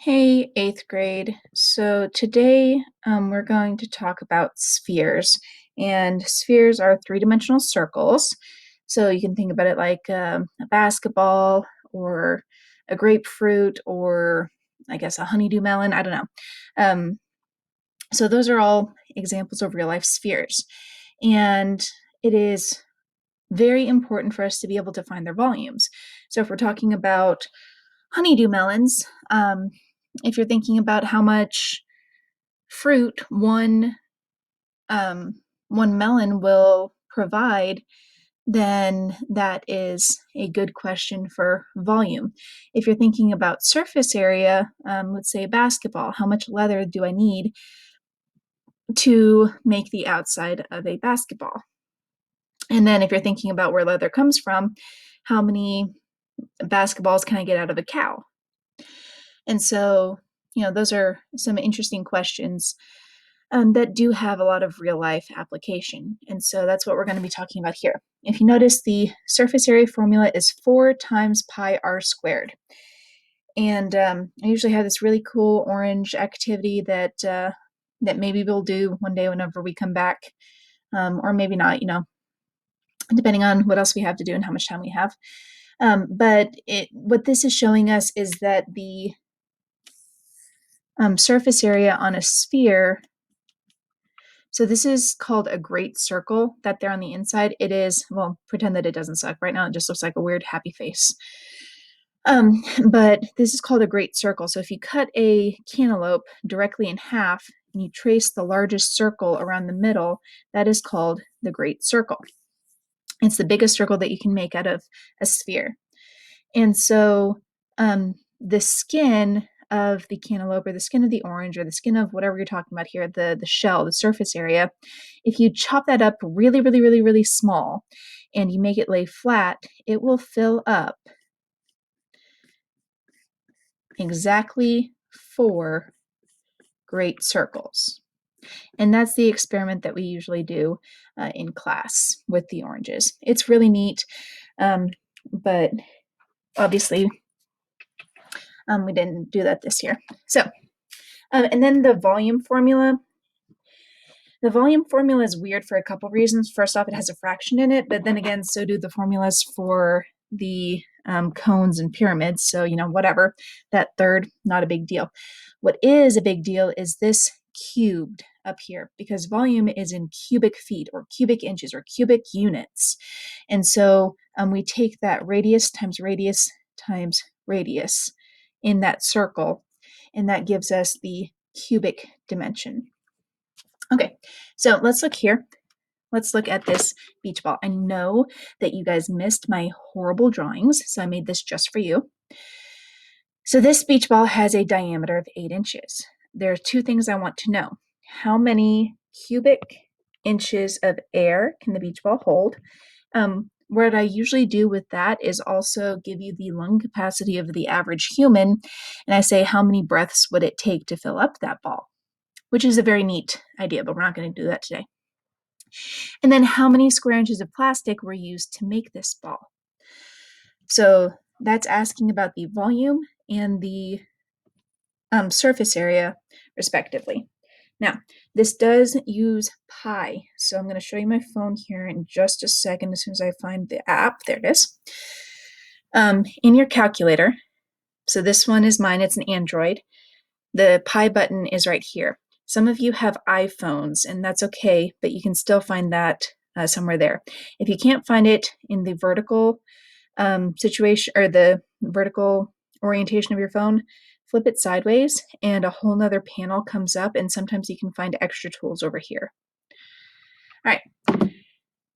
Hey, eighth grade. So today we're going to talk about spheres. And spheres are three-dimensional circles. So you can think about it like a basketball or a grapefruit or I guess a honeydew melon. I don't know. Um, so those are all examples of real life spheres. And it is very important for us to be able to find their volumes. So if we're talking about honeydew melons, if you're thinking about how much fruit one melon will provide, then that is a good question for volume. If you're thinking about surface area, let's say basketball, how much leather do I need to make the outside of a basketball? And then if you're thinking about where leather comes from, how many basketballs can I get out of a cow? And so, those are some interesting questions that do have a lot of real life application. And so that's what we're going to be talking about here. If you notice, the surface area formula is 4 times pi r squared. And I usually have this really cool orange activity that maybe we'll do one day whenever we come back, or maybe not, depending on what else we have to do and how much time we have. But what this is showing us is that the surface area on a sphere, so this is called a great circle, that there on the inside. It is, well, pretend that it doesn't suck. Right now it just looks like a weird happy face. But this is called a great circle. So if you cut a cantaloupe directly in half and you trace the largest circle around the middle, that is called the great circle. It's the biggest circle that you can make out of a sphere. And so the skin of the cantaloupe or the skin of the orange or the skin of whatever you're talking about here, the shell, the surface area, if you chop that up really, really, really, really small and you make it lay flat, it will fill up exactly 4 great circles. And that's the experiment that we usually do in class with the oranges. It's really neat, but obviously we didn't do that this year. So, and then the volume formula. The volume formula is weird for a couple reasons. First off, it has a fraction in it, but then again, so do the formulas for the cones and pyramids. So, whatever. That third, not a big deal. What is a big deal is this cubed up here, because volume is in cubic feet or cubic inches or cubic units. And so we take that radius times radius times radius in that circle, and that gives us the cubic dimension. Okay, so let's look here. Let's look at this beach ball. I know that you guys missed my horrible drawings, so I made this just for you. So this beach ball has a diameter of 8 inches. There are 2 things I want to know. How many cubic inches of air can the beach ball hold? What I usually do with that is also give you the lung capacity of the average human, and I say how many breaths would it take to fill up that ball, which is a very neat idea, but we're not going to do that today. And then how many square inches of plastic were used to make this ball? So that's asking about the volume and the surface area, respectively. Now, this does use pi, so I'm going to show you my phone here in just a second as soon as I find the app. There it is. In your calculator, so this one is mine, it's an Android. The pi button is right here. Some of you have iPhones, and that's okay, but you can still find that somewhere there. If you can't find it in the vertical situation or the vertical orientation of your phone, flip it sideways and a whole nother panel comes up, and sometimes you can find extra tools over here. All right,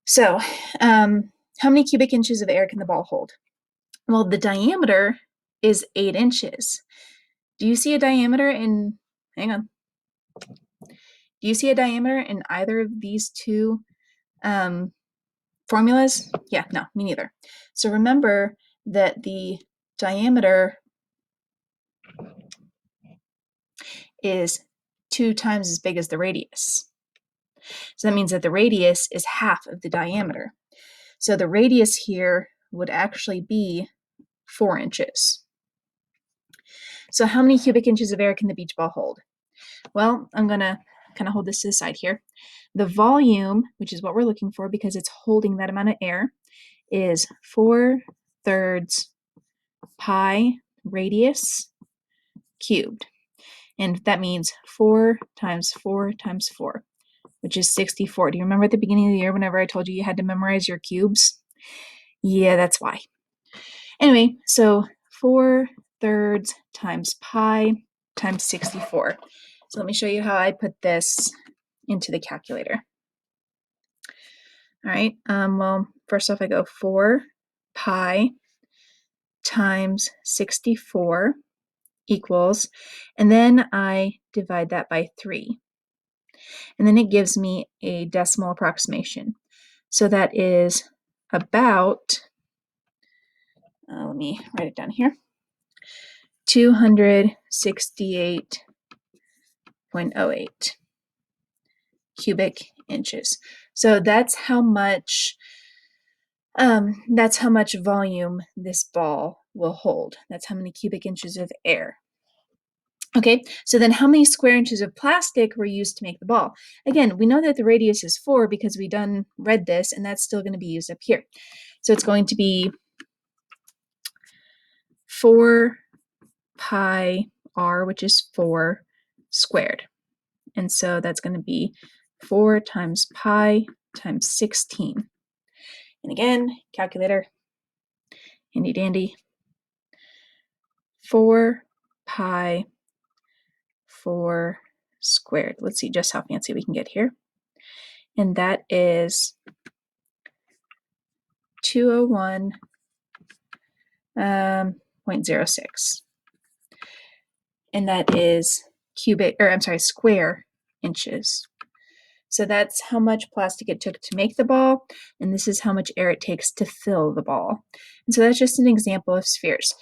so how many cubic inches of air can the ball hold? Well, the diameter is 8 inches. Do you see a diameter in, hang on. Do you see a diameter in either of these 2 formulas? Yeah, no, me neither. So remember that the diameter is 2 times as big as the radius. So that means that the radius is half of the diameter. So the radius here would actually be 4 inches. So how many cubic inches of air can the beach ball hold? Well, I'm going to kind of hold this to the side here. The volume, which is what we're looking for because it's holding that amount of air, is 4/3 pi radius cubed. And that means 4 times 4 times 4, which is 64. Do you remember at the beginning of the year whenever I told you you had to memorize your cubes? Yeah, that's why. Anyway, so 4/3 times pi times 64. So let me show you how I put this into the calculator. All right, well, first off I go 4 pi times 64 equals, and then I divide that by 3. And then it gives me a decimal approximation. So that is about, let me write it down here, 268.08 cubic inches. So that's how much volume this ball will hold. That's how many cubic inches of air. Okay, so then how many square inches of plastic were used to make the ball? Again, we know that the radius is 4 because we read this, and that's still going to be used up here. So it's going to be 4 pi r, which is 4 squared. And so that's going to be 4 times pi times 16. And again, calculator, handy dandy. 4 pi 4 squared. Let's see just how fancy we can get here. And that is 201.06. And that is square inches. So that's how much plastic it took to make the ball, and this is how much air it takes to fill the ball. And so that's just an example of spheres.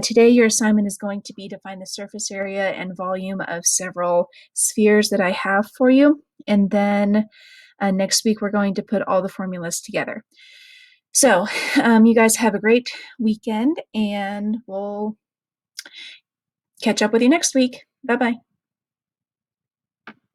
Today your assignment is going to be to find the surface area and volume of several spheres that I have for you, and then next week we're going to put all the formulas together. So you guys have a great weekend, and we'll catch up with you next week. Bye-bye.